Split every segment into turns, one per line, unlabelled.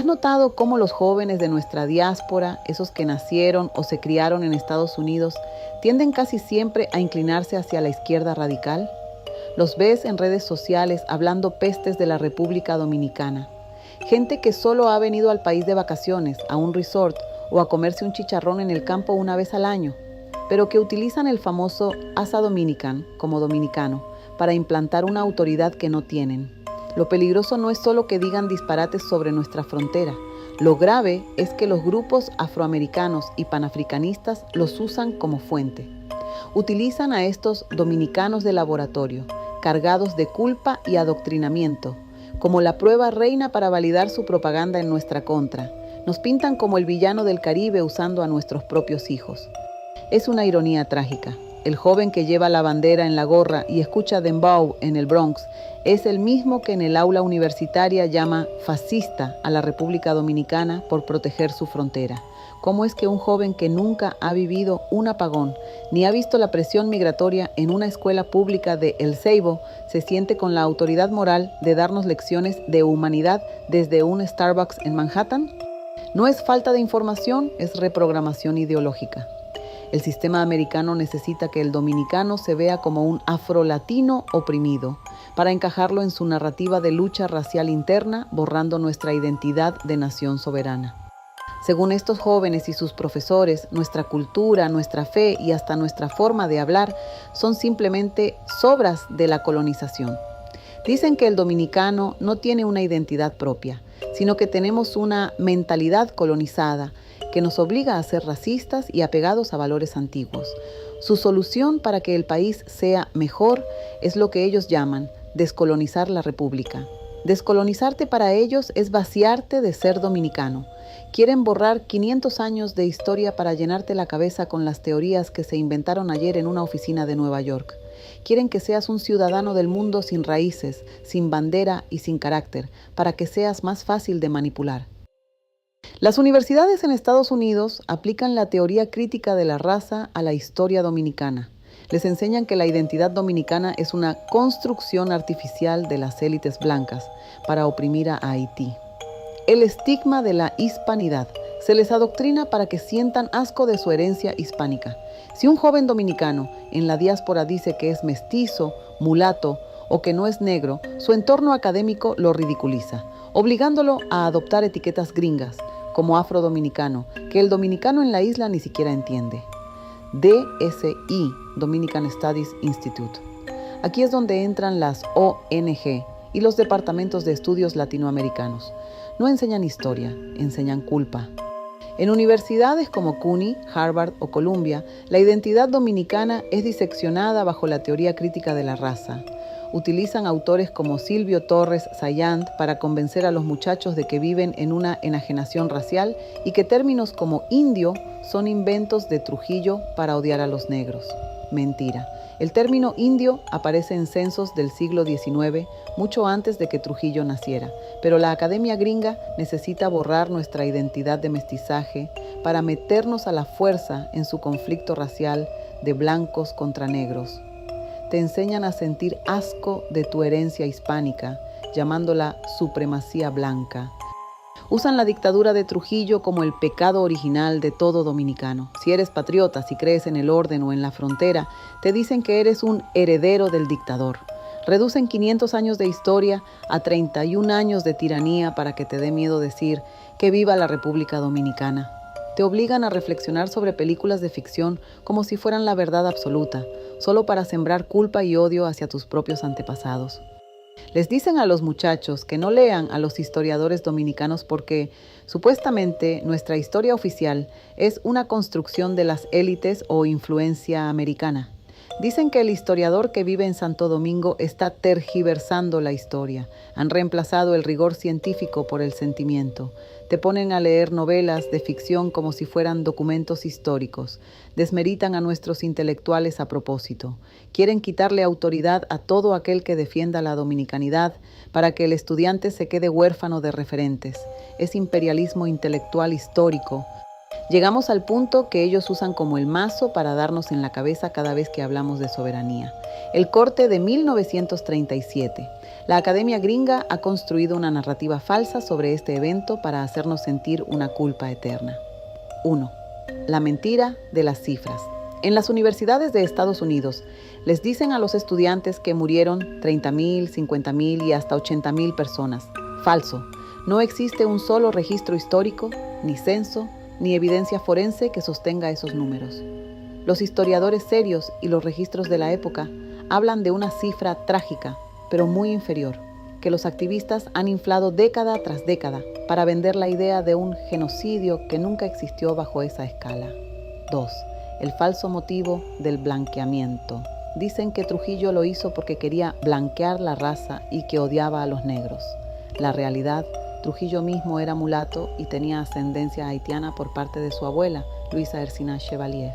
¿Has notado cómo los jóvenes de nuestra diáspora, esos que nacieron o se criaron en Estados Unidos, tienden casi siempre a inclinarse hacia la izquierda radical? Los ves en redes sociales hablando pestes de la República Dominicana. Gente que solo ha venido al país de vacaciones, a un resort o a comerse un chicharrón en el campo una vez al año, pero que utilizan el famoso Asa Dominican como dominicano para implantar una autoridad que no tienen. Lo peligroso no es solo que digan disparates sobre nuestra frontera. Lo grave es que los grupos afroamericanos y panafricanistas los usan como fuente. Utilizan a estos dominicanos de laboratorio, cargados de culpa y adoctrinamiento, como la prueba reina para validar su propaganda en nuestra contra. Nos pintan como el villano del Caribe usando a nuestros propios hijos. Es una ironía trágica. El joven que lleva la bandera en la gorra y escucha dembow en el Bronx es el mismo que en el aula universitaria llama fascista a la República Dominicana por proteger su frontera. ¿Cómo es que un joven que nunca ha vivido un apagón ni ha visto la presión migratoria en una escuela pública de El Ceibo se siente con la autoridad moral de darnos lecciones de humanidad desde un Starbucks en Manhattan? No es falta de información, es reprogramación ideológica. El sistema americano necesita que el dominicano se vea como un afrolatino oprimido para encajarlo en su narrativa de lucha racial interna, borrando nuestra identidad de nación soberana. Según estos jóvenes y sus profesores, nuestra cultura, nuestra fe y hasta nuestra forma de hablar son simplemente sobras de la colonización. Dicen que el dominicano no tiene una identidad propia, sino que tenemos una mentalidad colonizada que nos obliga a ser racistas y apegados a valores antiguos. Su solución para que el país sea mejor es lo que ellos llaman descolonizar la República. Descolonizarte para ellos es vaciarte de ser dominicano. Quieren borrar 500 años de historia para llenarte la cabeza con las teorías que se inventaron ayer en una oficina de Nueva York. Quieren que seas un ciudadano del mundo sin raíces, sin bandera y sin carácter, para que seas más fácil de manipular. Las universidades en Estados Unidos aplican la teoría crítica de la raza a la historia dominicana. Les enseñan que la identidad dominicana es una construcción artificial de las élites blancas para oprimir a Haití. El estigma de la hispanidad se les adoctrina para que sientan asco de su herencia hispánica. Si un joven dominicano en la diáspora dice que es mestizo, mulato o que no es negro, su entorno académico lo ridiculiza, obligándolo a adoptar etiquetas gringas, como afrodominicano, que el dominicano en la isla ni siquiera entiende. DSI, Dominican Studies Institute. Aquí es donde entran las ONG y los departamentos de estudios latinoamericanos. No enseñan historia, enseñan culpa. En universidades como CUNY, Harvard o Columbia, la identidad dominicana es diseccionada bajo la teoría crítica de la raza. Utilizan autores como Silvio Torres Sayant para convencer a los muchachos de que viven en una enajenación racial y que términos como indio son inventos de Trujillo para odiar a los negros. Mentira. El término indio aparece en censos del siglo XIX, mucho antes de que Trujillo naciera, pero la academia gringa necesita borrar nuestra identidad de mestizaje para meternos a la fuerza en su conflicto racial de blancos contra negros. Te enseñan a sentir asco de tu herencia hispánica, llamándola supremacía blanca. Usan la dictadura de Trujillo como el pecado original de todo dominicano. Si eres patriota, si crees en el orden o en la frontera, te dicen que eres un heredero del dictador. Reducen 500 años de historia a 31 años de tiranía para que te dé miedo decir que viva la República Dominicana. Te obligan a reflexionar sobre películas de ficción como si fueran la verdad absoluta, solo para sembrar culpa y odio hacia tus propios antepasados. Les dicen a los muchachos que no lean a los historiadores dominicanos porque, supuestamente, nuestra historia oficial es una construcción de las élites o influencia americana. Dicen que el historiador que vive en Santo Domingo está tergiversando la historia. Han reemplazado el rigor científico por el sentimiento. Te ponen a leer novelas de ficción como si fueran documentos históricos. Desmeritan a nuestros intelectuales a propósito. Quieren quitarle autoridad a todo aquel que defienda la dominicanidad para que el estudiante se quede huérfano de referentes. Es imperialismo intelectual histórico Llegamos al punto que ellos usan como el mazo para darnos en la cabeza cada vez que hablamos de soberanía. El corte de 1937. La Academia Gringa ha construido una narrativa falsa sobre este evento para hacernos sentir una culpa eterna. 1. La mentira de las cifras. En las universidades de Estados Unidos les dicen a los estudiantes que murieron 30,000, 50,000 y hasta 80,000 personas. Falso. No existe un solo registro histórico, ni censo, ni evidencia forense que sostenga esos números. Los historiadores serios y los registros de la época hablan de una cifra trágica, pero muy inferior, que los activistas han inflado década tras década para vender la idea de un genocidio que nunca existió bajo esa escala. 2. El falso motivo del blanqueamiento. Dicen que Trujillo lo hizo porque quería blanquear la raza y que odiaba a los negros. La realidad, Trujillo mismo era mulato y tenía ascendencia haitiana por parte de su abuela, Luisa Ercina Chevalier.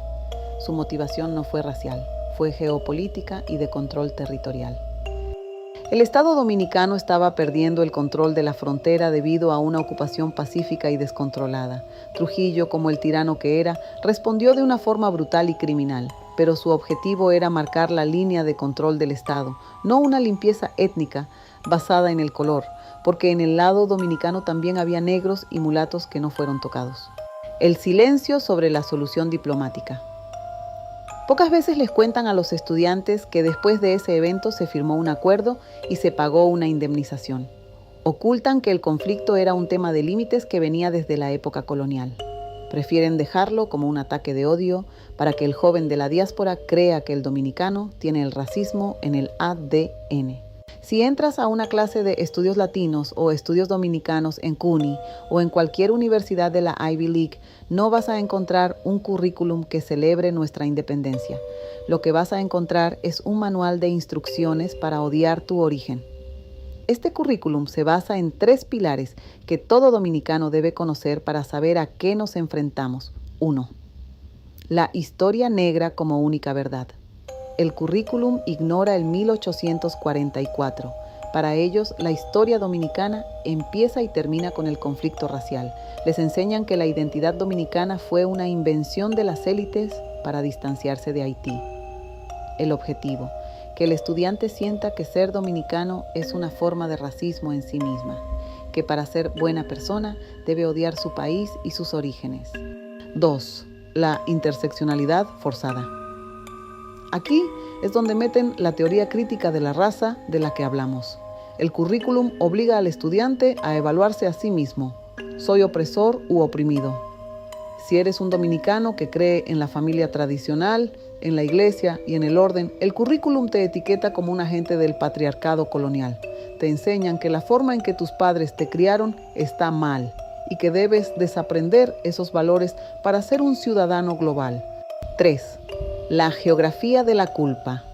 Su motivación no fue racial, fue geopolítica y de control territorial. El Estado dominicano estaba perdiendo el control de la frontera debido a una ocupación pacífica y descontrolada. Trujillo, como el tirano que era, respondió de una forma brutal y criminal, pero su objetivo era marcar la línea de control del Estado, no una limpieza étnica basada en el color, porque en el lado dominicano también había negros y mulatos que no fueron tocados. El silencio sobre la solución diplomática. Pocas veces les cuentan a los estudiantes que después de ese evento se firmó un acuerdo y se pagó una indemnización. Ocultan que el conflicto era un tema de límites que venía desde la época colonial. Prefieren dejarlo como un ataque de odio para que el joven de la diáspora crea que el dominicano tiene el racismo en el ADN. Si entras a una clase de estudios latinos o estudios dominicanos en CUNY o en cualquier universidad de la Ivy League, no vas a encontrar un currículum que celebre nuestra independencia. Lo que vas a encontrar es un manual de instrucciones para odiar tu origen. Este currículum se basa en 3 pilares que todo dominicano debe conocer para saber a qué nos enfrentamos. 1. La historia negra como única verdad. El currículum ignora el 1844. Para ellos, la historia dominicana empieza y termina con el conflicto racial. Les enseñan que la identidad dominicana fue una invención de las élites para distanciarse de Haití. El objetivo, que el estudiante sienta que ser dominicano es una forma de racismo en sí misma, que para ser buena persona debe odiar su país y sus orígenes. 2. La interseccionalidad forzada. Aquí es donde meten la teoría crítica de la raza de la que hablamos. El currículum obliga al estudiante a evaluarse a sí mismo. ¿Soy opresor u oprimido? Si eres un dominicano que cree en la familia tradicional, en la iglesia y en el orden, el currículum te etiqueta como un agente del patriarcado colonial. Te enseñan que la forma en que tus padres te criaron está mal y que debes desaprender esos valores para ser un ciudadano global. 3. La geografía de la culpa.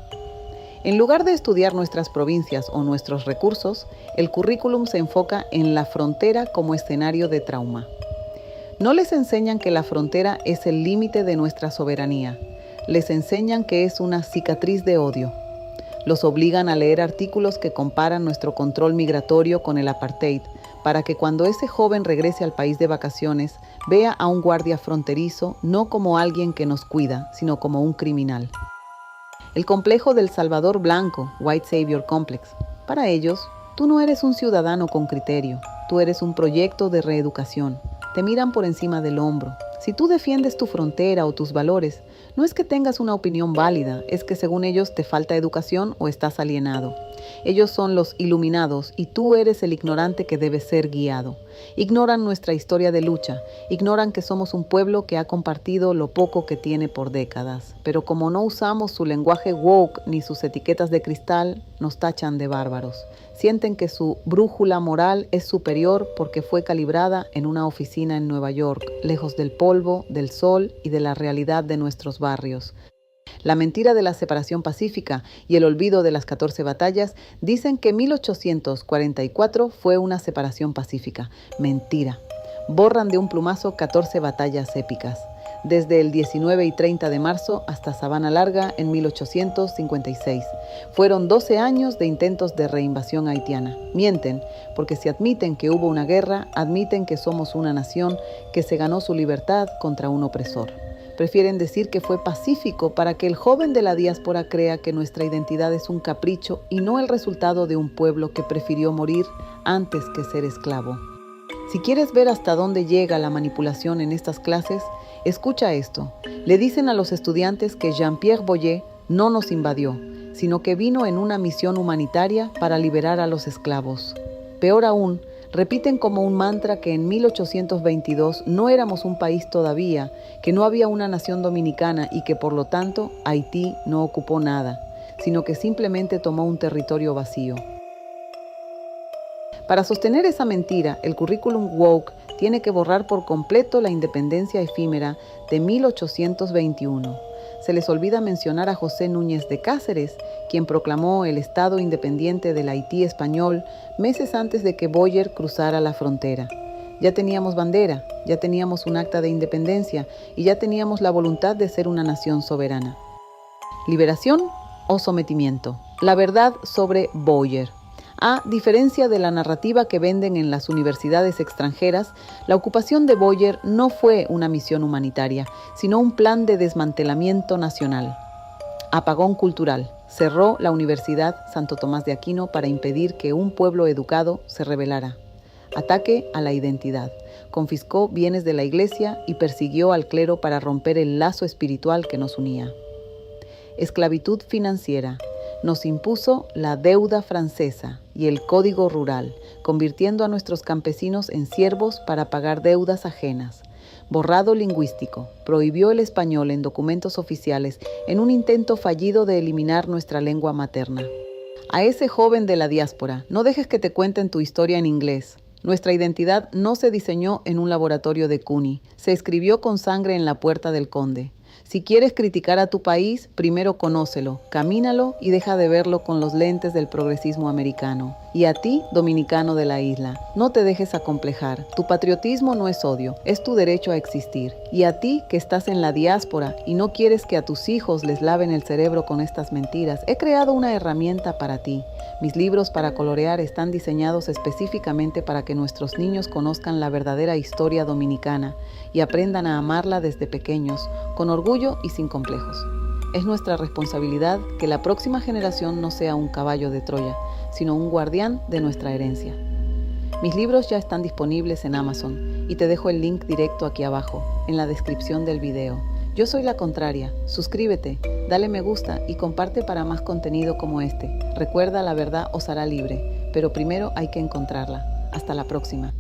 En lugar de estudiar nuestras provincias o nuestros recursos, el currículum se enfoca en la frontera como escenario de trauma. No les enseñan que la frontera es el límite de nuestra soberanía. Les enseñan que es una cicatriz de odio. Los obligan a leer artículos que comparan nuestro control migratorio con el apartheid, para que cuando ese joven regrese al país de vacaciones, vea a un guardia fronterizo no como alguien que nos cuida, sino como un criminal. El complejo del Salvador Blanco, White Savior Complex. Para ellos, tú no eres un ciudadano con criterio, tú eres un proyecto de reeducación. Te miran por encima del hombro. Si tú defiendes tu frontera o tus valores, no es que tengas una opinión válida, es que según ellos te falta educación o estás alienado. Ellos son los iluminados y tú eres el ignorante que debe ser guiado. Ignoran nuestra historia de lucha, ignoran que somos un pueblo que ha compartido lo poco que tiene por décadas. Pero como no usamos su lenguaje woke ni sus etiquetas de cristal, nos tachan de bárbaros. Sienten que su brújula moral es superior porque fue calibrada en una oficina en Nueva York, lejos del polvo, del sol y de la realidad de nuestros barrios. La mentira de la separación pacífica y el olvido de las 14 batallas dicen que 1844 fue una separación pacífica. Mentira. Borran de un plumazo 14 batallas épicas. desde el 19 y 30 de marzo hasta Sabana Larga en 1856. Fueron 12 años de intentos de reinvasión haitiana. Mienten, porque si admiten que hubo una guerra, admiten que somos una nación que se ganó su libertad contra un opresor. Prefieren decir que fue pacífico para que el joven de la diáspora crea que nuestra identidad es un capricho y no el resultado de un pueblo que prefirió morir antes que ser esclavo. Si quieres ver hasta dónde llega la manipulación en estas clases, escucha esto. Le dicen a los estudiantes que Jean-Pierre Boyer no nos invadió, sino que vino en una misión humanitaria para liberar a los esclavos. Peor aún, repiten como un mantra que en 1822 no éramos un país todavía, que no había una nación dominicana y que por lo tanto Haití no ocupó nada, sino que simplemente tomó un territorio vacío. Para sostener esa mentira, el currículum woke tiene que borrar por completo la independencia efímera de 1821. Se les olvida mencionar a José Núñez de Cáceres, quien proclamó el Estado independiente del Haití español meses antes de que Boyer cruzara la frontera. Ya teníamos bandera, ya teníamos un acta de independencia y ya teníamos la voluntad de ser una nación soberana. ¿Liberación o sometimiento? La verdad sobre Boyer. A diferencia de la narrativa que venden en las universidades extranjeras, la ocupación de Boyer no fue una misión humanitaria, sino un plan de desmantelamiento nacional. Apagón cultural. Cerró la Universidad Santo Tomás de Aquino para impedir que un pueblo educado se rebelara. Ataque a la identidad. Confiscó bienes de la iglesia y persiguió al clero para romper el lazo espiritual que nos unía. Esclavitud financiera. Nos impuso la deuda francesa y el Código Rural, convirtiendo a nuestros campesinos en siervos para pagar deudas ajenas. Borrado lingüístico. Prohibió el español en documentos oficiales en un intento fallido de eliminar nuestra lengua materna. A ese joven de la diáspora, no dejes que te cuenten tu historia en inglés. Nuestra identidad no se diseñó en un laboratorio de Cuny, se escribió con sangre en la puerta del conde. Si quieres criticar a tu país, primero conócelo, camínalo y deja de verlo con los lentes del progresismo americano. Y a ti, dominicano de la isla, no te dejes acomplejar. Tu patriotismo no es odio, es tu derecho a existir. Y a ti, que estás en la diáspora y no quieres que a tus hijos les laven el cerebro con estas mentiras, he creado una herramienta para ti. Mis libros para colorear están diseñados específicamente para que nuestros niños conozcan la verdadera historia dominicana y aprendan a amarla desde pequeños, con orgullo y sin complejos. Es nuestra responsabilidad que la próxima generación no sea un caballo de Troya, sino un guardián de nuestra herencia. Mis libros ya están disponibles en Amazon y te dejo el link directo aquí abajo, en la descripción del video. Yo soy La Contraria. Suscríbete, dale me gusta y comparte para más contenido como este. Recuerda, la verdad os hará libre, pero primero hay que encontrarla. Hasta la próxima.